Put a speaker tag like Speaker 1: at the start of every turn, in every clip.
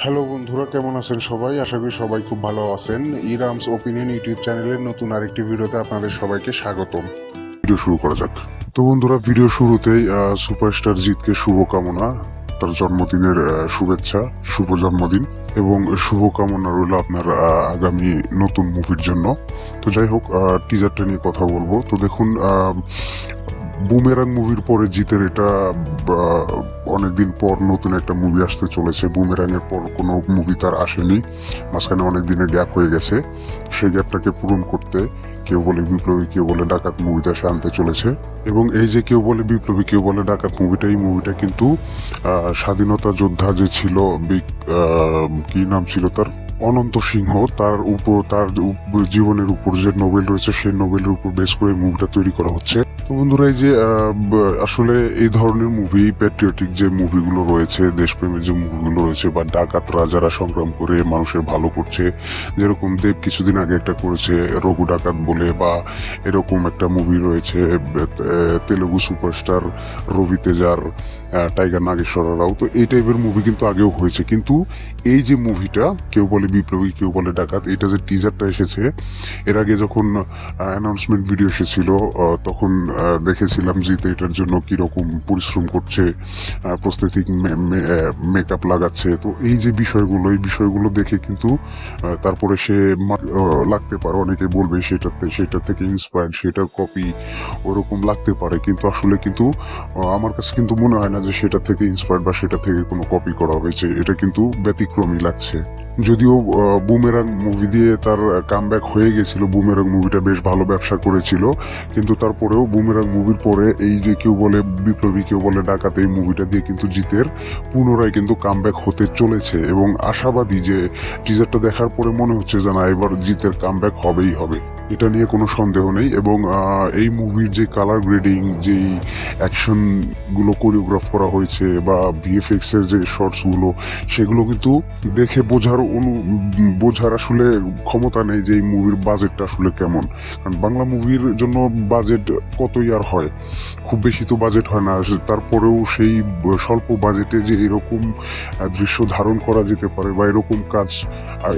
Speaker 1: Hello বন্ধুরা, কেমন আছেন সবাই? আশা করি সবাই খুব ভালো আছেন। ইরামস ওপিনিয়ন ইউটিউব চ্যানেলের নতুন আরেকটি ভিডিওতে আপনাদের সবাইকে স্বাগতম। ভিডিও শুরু করা যাক। তো বন্ধুরা, ভিডিও শুরুতেই সুপারস্টার জিতকে শুভকামনা, তার জন্মদিনের শুভেচ্ছা, শুভ জন্মদিন এবং শুভকামনা রইল আপনার আগামী নতুন মুভির জন্য। তো যাই হোক, টিজারটা নিয়ে কথা বলবো। তো দেখুন, বুমেরাং মুভির পরে জিতের এটা অনেকদিন পর নতুন একটা মুভি আসতে চলেছে। বুমেরাং এর পর কোনো মুভি তার আসেনি, মাঝখানে অনেক দিনের গ্যাপ হয়ে গেছে। সেই গ্যাপটাকে পূরণ করতে কেউ বলে বিপ্লবী, কেউ বলে ডাকাত মুভিটা সে আনতে চলেছে। এবং এই যে কেউ বলে বিপ্লবী, কেউ বলে ডাকাত মুভিটা, এই মুভিটা কিন্তু স্বাধীনতা যোদ্ধা যে ছিল, কি নাম ছিল তার, অনন্ত সিংহ, তার জীবনের উপর যে নোবেল রয়েছে, সেই নোবেলের উপর বেস করে মুভিটা তৈরি করা হচ্ছে। তো বন্ধুরা, এই যে আসলে এই ধরনের মুভি, প্যাট্রিয়টিক যে মুভিগুলো রয়েছে, দেশপ্রেমের যে মুভিগুলো রয়েছে, বা ডাকাতরা যারা সংগ্রাম করে মানুষের ভালো করছে, যেরকম দেব কিছুদিন আগে একটা করেছে রঘু ডাকাত বলে, বা এরকম একটা মুভি রয়েছে তেলেগু সুপারস্টার রবি তেজার, টাইগার নাগেশ্বর রাও। তো এই টাইপের মুভি কিন্তু আগেও হয়েছে, কিন্তু এই যে মুভিটা, কেউ বলে বিপ্লবী, কেউ বলে ডাকাত, এটা যে টিজারটা এসেছে, এর আগে যখন অ্যানাউন্সমেন্ট ভিডিও এসেছিল তখন দেখেছিলাম যে এটার জন্য কিরকম পরিশ্রম করছে, প্রস্থেটিক মেকআপ লাগাচ্ছে। তো এই যে বিষয়গুলো, এই বিষয়গুলো দেখে কিন্তু তারপরে সে লাগতে পারে, অনেকে বলবে সেটা থেকে ইন্সপায়ার্ড, সেটার কপি ওরকম লাগতে পারে, কিন্তু আসলে কিন্তু আমার কাছে কিন্তু মনে হয় না যে সেটা থেকে ইন্সপায়ার্ড বা সেটা থেকে কোনো কপি করা হয়েছে। এটা কিন্তু ব্যতিক্রমী লাগছে। যদিও বুমেরাং মুভি দিয়ে তার কামব্যাক হয়ে গেছিল, বুমেরাং মুভিটা বেশ ভালো ব্যবসা করেছিল, কিন্তু তারপরেও বুমেরাং মুভির পরে এই যে কেউ বলে বিপ্লবী, কেউ বলে ডাকাত, এই মুভিটা দিয়ে কিন্তু জিতের পুনরায় কিন্তু কামব্যাক হতে চলেছে। এবং আশাবাদী যে টিজারটা দেখার পরে মনে হচ্ছে যে না, এবার জিতের কামব্যাক হবেই হবে, এটা নিয়ে কোনো সন্দেহ নেই। এবং এই মুভির যে কালার গ্রেডিং, যেই অ্যাকশনগুলো কোরিওগ্রাফ করা হয়েছে, বা ভিএফএক্স এর যে শর্টসগুলো, সেগুলো কিন্তু দেখে বোঝার আসলে ক্ষমতা নেই যে এই মুভির বাজেটটা আসলে কেমন। কারণ বাংলা মুভির জন্য বাজেট কতই আর হয়, খুব বেশি তো বাজেট হয় না। তারপরেও সেই স্বল্প বাজেটে যে এরকম দৃশ্য ধারণ করা যেতে পারে, বা এরকম কাজ,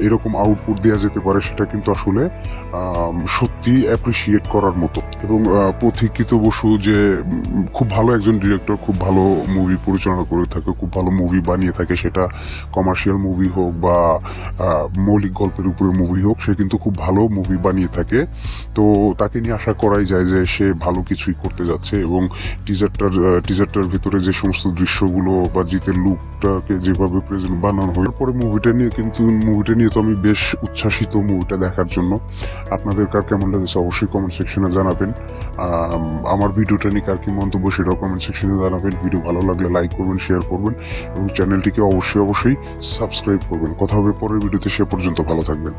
Speaker 1: এরকম আউটপুট দেওয়া যেতে পারে, সেটা কিন্তু আসলে সত্যি অ্যাপ্রিসিয়েট করার মতো। এবং পথিকৃত বসু যে খুব ভালো একজন ডিরেক্টর, খুব ভালো মুভি পরিচালনা করে থাকে, খুব ভালো মুভি বানিয়ে থাকে, সেটা কমার্শিয়াল মুভি হোক বা মৌলিক গল্পের উপরে মুভি হোক, সে কিন্তু খুব ভালো মুভি বানিয়ে থাকে। তো তাকে নিয়ে আশা করাই যায় যে সে ভালো কিছুই করতে যাচ্ছে। এবং টিজারটার ভিতরে যে সমস্ত দৃশ্যগুলো বা জিতের লুকটাকে যেভাবে প্রেজেন্ট বানানো হয়, পরে মুভিটা নিয়ে তো আমি বেশ উচ্ছ্বাসিত মুভিটা দেখার জন্য। আপনাদের কার কেমন লেগেছে অবশ্যই কমেন্ট সেকশনে জানাবেন। আমার ভিডিওটা নিয়ে কার কি মন্তব্য, সেটাও কমেন্ট সেকশনে জানাবেন। ভিডিও ভালো লাগলে লাইক করবেন, শেয়ার করবেন এবং চ্যানেলটিকে অবশ্যই সাবস্ক্রাইব করবেন। কথা হবে পরের ভিডিওতে, সে পর্যন্ত ভালো থাকবেন।